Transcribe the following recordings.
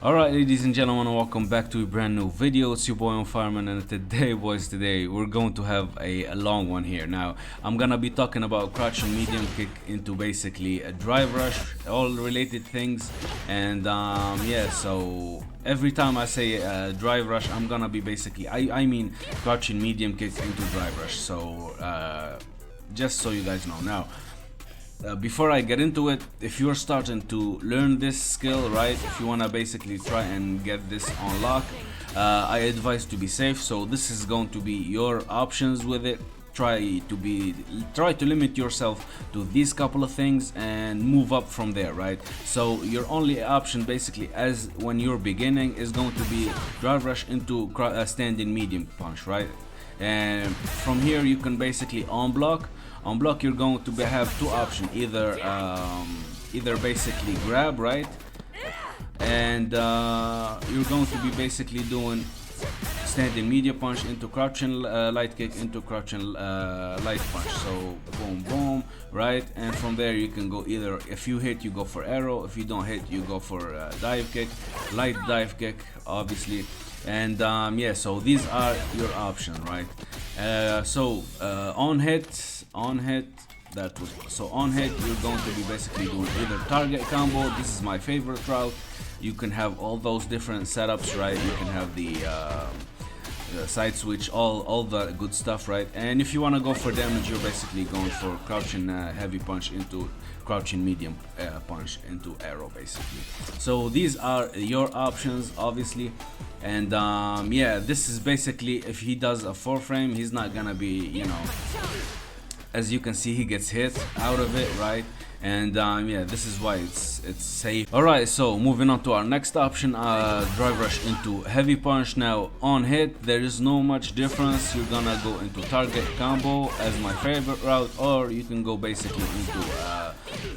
Alright, ladies and gentlemen, welcome back to a brand new video. It's your boy on Fireman, and today we're going to have a long one here. Now I'm gonna be talking about crouch and medium kick into basically a drive rush, all related things. And yeah, so every time I say drive rush, I'm gonna be basically I mean crouch and medium kick into drive rush. So just so you guys know. Now before I get into it, if you're starting to learn this skill, right, if you want to basically try and get this on lock, I advise to be safe. So this is going to be your options with it. Try to limit yourself to these couple of things and move up from there, right? So your only option basically as when you're beginning is going to be drive rush into standing medium punch, right? And from here you can basically on block, you're going to have two options, either basically grab, right, and you're going to be basically doing standing medium punch into crouching light kick into crouching light punch. So boom boom, right? And from there you can go either, if you hit you go for arrow, if you don't hit you go for dive kick, light dive kick obviously. And yeah, so these are your options, right? On hit, that was so on hit, you're going to be basically doing either target combo. This is my favorite route. You can have all those different setups, right? You can have the side switch, all the good stuff, right? And if you want to go for damage, you're basically going for crouching heavy punch into crouching medium punch into arrow, basically. So these are your options, obviously. And yeah, this is basically, if he does a 4-frame, he's not gonna be, you know, as you can see, he gets hit out of it, right? And yeah, this is why it's safe. Alright, so moving on to our next option, drive rush into heavy punch. Now on hit, there is no much difference. You're gonna go into target combo as my favorite route, or you can go basically into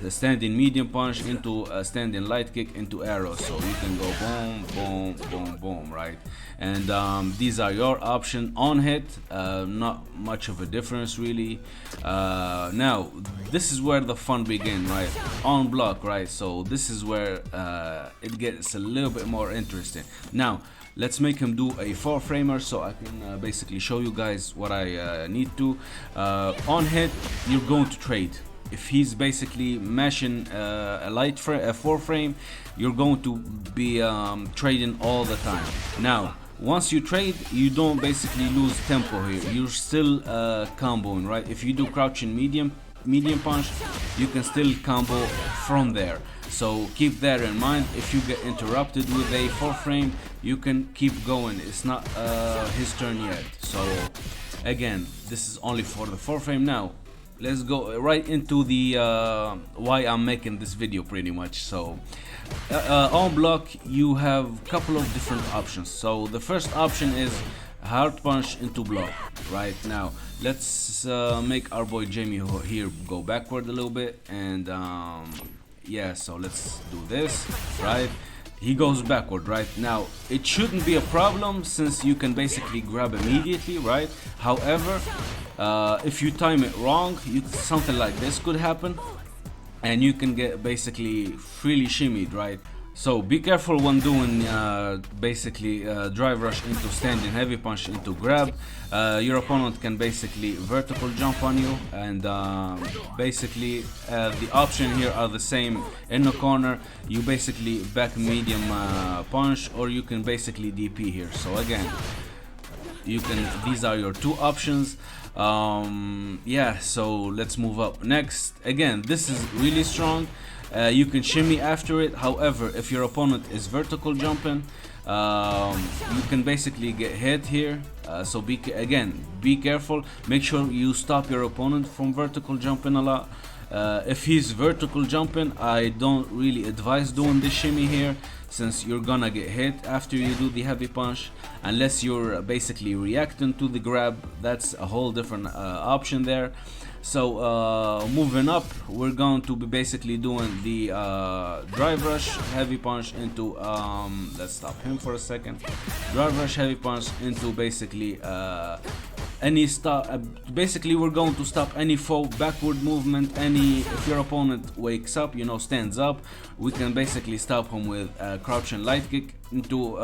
the standing medium punch into standing light kick into arrow. So you can go boom boom boom boom, right? And these are your option. On hit, not much of a difference really. Now this is where the fun begins, right? On block, right? So this is where it gets a little bit more interesting. Now let's make him do a 4-framer so I can basically show you guys what I need to. On hit, you're going to trade. If he's basically mashing a 4-frame, you're going to be trading all the time. Now once you trade, you don't basically lose tempo here. You're still comboing, right? If you do crouching medium punch, you can still combo from there. So keep that in mind. If you get interrupted with a 4-frame, you can keep going. It's not his turn yet. So again, this is only for the 4-frame. Now let's go right into the why I'm making this video, pretty much. So on block, you have a couple of different options. So the first option is hard punch into block. Right now, let's make our boy Jamie here go backward a little bit, and yeah, so let's do this, right? He goes backward. Right now it shouldn't be a problem since you can basically grab immediately, right? However, if you time it wrong, something like this could happen and you can get basically freely shimmied, right? So be careful when doing basically drive rush into standing heavy punch into grab. Your opponent can basically vertical jump on you, and basically the option here are the same. In the corner, you basically back medium punch, or you can basically DP here. So again, these are your two options. Yeah, so let's move up. Next, again, this is really strong. You can shimmy after it. However, if your opponent is vertical jumping, you can basically get hit here. So be careful. Make sure you stop your opponent from vertical jumping a lot. If he's vertical jumping, I don't really advise doing this shimmy here, since you're gonna get hit after you do the heavy punch, unless you're basically reacting to the grab. That's a whole different option there. So moving up, we're going to be basically doing the drive rush heavy punch into let's stop him for a second. Drive rush heavy punch into basically any stop. Basically, we're going to stop any backward movement. If your opponent wakes up, you know, stands up, we can basically stop him with crouch and light kick into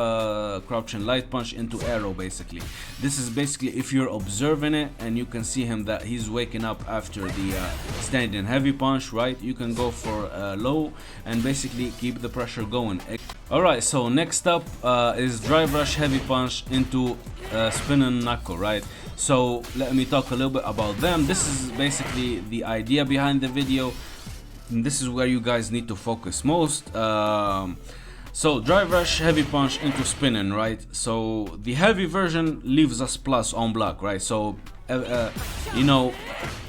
crouch and light punch into arrow. Basically, this is basically if you're observing it and you can see him that he's waking up after the standing heavy punch, right? You can go for low and basically keep the pressure going. Alright, so next up is drive rush heavy punch into spinning knuckle, right? So let me talk a little bit about them. This is basically the idea behind the video. And this is where you guys need to focus most. So drive rush heavy punch into spinning, right? So the heavy version leaves us plus on block, right? So you know,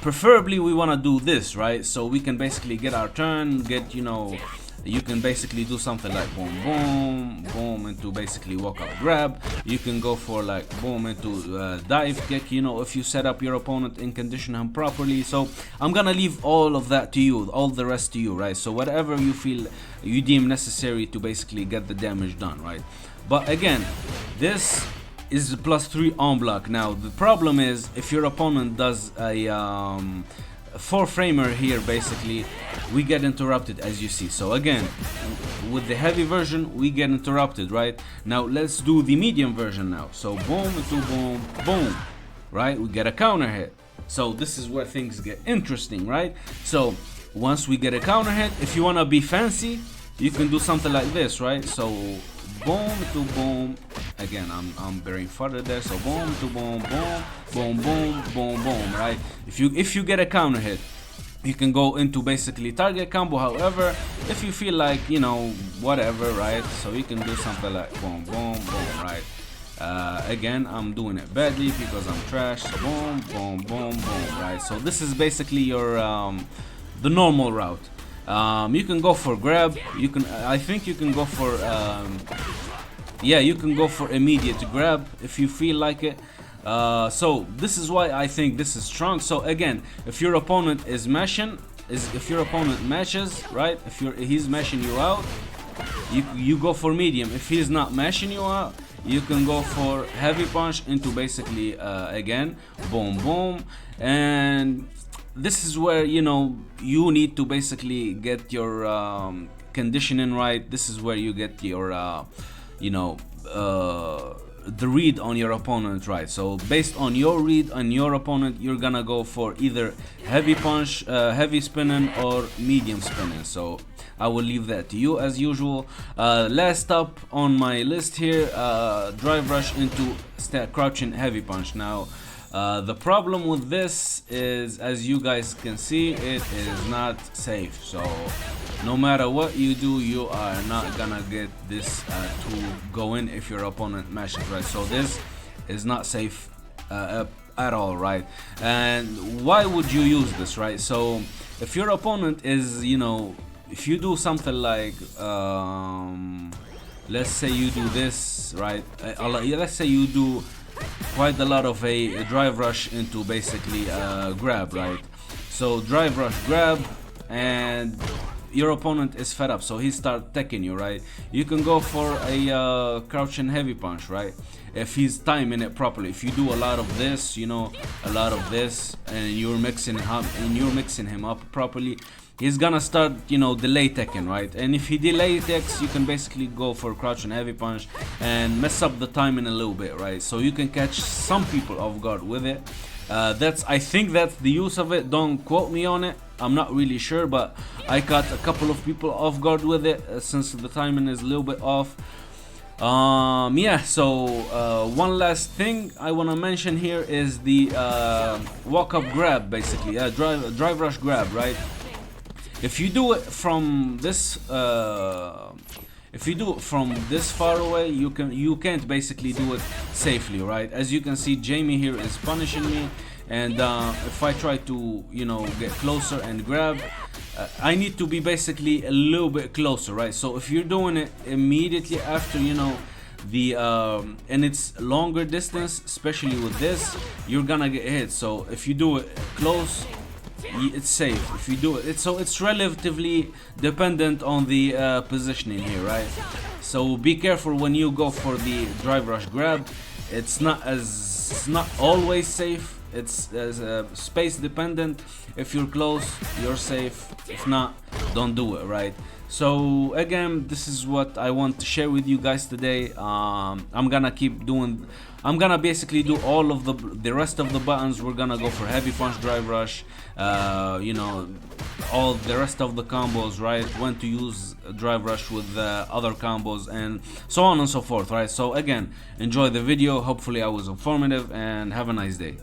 preferably we want to do this, right? So we can basically get our turn, get, you know, you can basically do something like boom boom boom into basically walk up grab. You can go for like boom into dive kick, you know, if you set up your opponent and condition him properly. So I'm gonna leave all of that to you, all the rest to you, right? So whatever you feel you deem necessary to basically get the damage done, right? But again, this is +3 on block. Now the problem is if your opponent does a 4-framer here, basically we get interrupted, as you see. So again, with the heavy version we get interrupted, right? Now let's do the medium version now. So boom into boom boom, right? We get a counter hit. So this is where things get interesting, right? So once we get a counter hit, if you want to be fancy, you can do something like this, right? So boom to boom. Again, I'm very further there. So boom to boom, boom, boom, boom, boom, boom, right? If you get a counter hit, you can go into basically target combo. However, if you feel like, you know, whatever, right? So you can do something like boom, boom, boom, right? Again, I'm doing it badly because I'm trash. So boom, boom, boom, boom, right? So this is basically your the normal route. You can go for grab. You can, I think you can go for yeah, you can go for immediate grab if you feel like it. So this is why I think this is strong. So again, if your opponent is mashing, if your opponent mashes, right? If he's mashing you out, you go for medium. If he's not mashing you out, you can go for heavy punch into basically again boom boom. And this is where, you know, you need to basically get your conditioning right. This is where you get your you know, the read on your opponent, right? So based on your read on your opponent, you're gonna go for either heavy punch, heavy spinning, or medium spinning. So I will leave that to you as usual. Last up on my list here, drive rush into crouching heavy punch. Now the problem with this is, as you guys can see, it is not safe. So no matter what you do, you are not gonna get this to go in if your opponent mashes, right? So this is not safe at all, right? And why would you use this, right? So if your opponent is, you know, if you do something like let's say you do this, right? Let's say you do quite a lot of a drive rush into basically grab, right? So drive rush grab, and your opponent is fed up, so he start teching you, right? You can go for a crouch and heavy punch, right? If he's timing it properly. If you do a lot of this, you know, a lot of this, and you're mixing him up properly, he's gonna start, you know, delay teching, right? And if he delay techs, you can basically go for crouch and heavy punch and mess up the timing a little bit, right? So you can catch some people off guard with it. I think that's the use of it. Don't quote me on it, I'm not really sure, but I caught a couple of people off guard with it since the timing is a little bit off. Yeah, so one last thing I want to mention here is the walk up grab, basically drive rush grab, right? If you do it from this far away, you can't basically do it safely, right? As you can see, Jamie here is punishing me, and if I try to, you know, get closer and grab, I need to be basically a little bit closer, right? So if you're doing it immediately after, you know, the and it's longer distance, especially with this, you're gonna get hit. So if you do it close, it's safe. If you do it, so it's relatively dependent on the positioning here, right? So be careful when you go for the drive rush grab. It's not as it's not always safe. It's space dependent. If you're close, you're safe. If not, don't do it, right? So again, this is what I want to share with you guys today. I'm gonna basically do all of the rest of the buttons. We're gonna go for heavy punch, drive rush, you know, all the rest of the combos, right? When to use drive rush with other combos and so on and so forth, right? So again, enjoy the video. Hopefully I was informative, and have a nice day.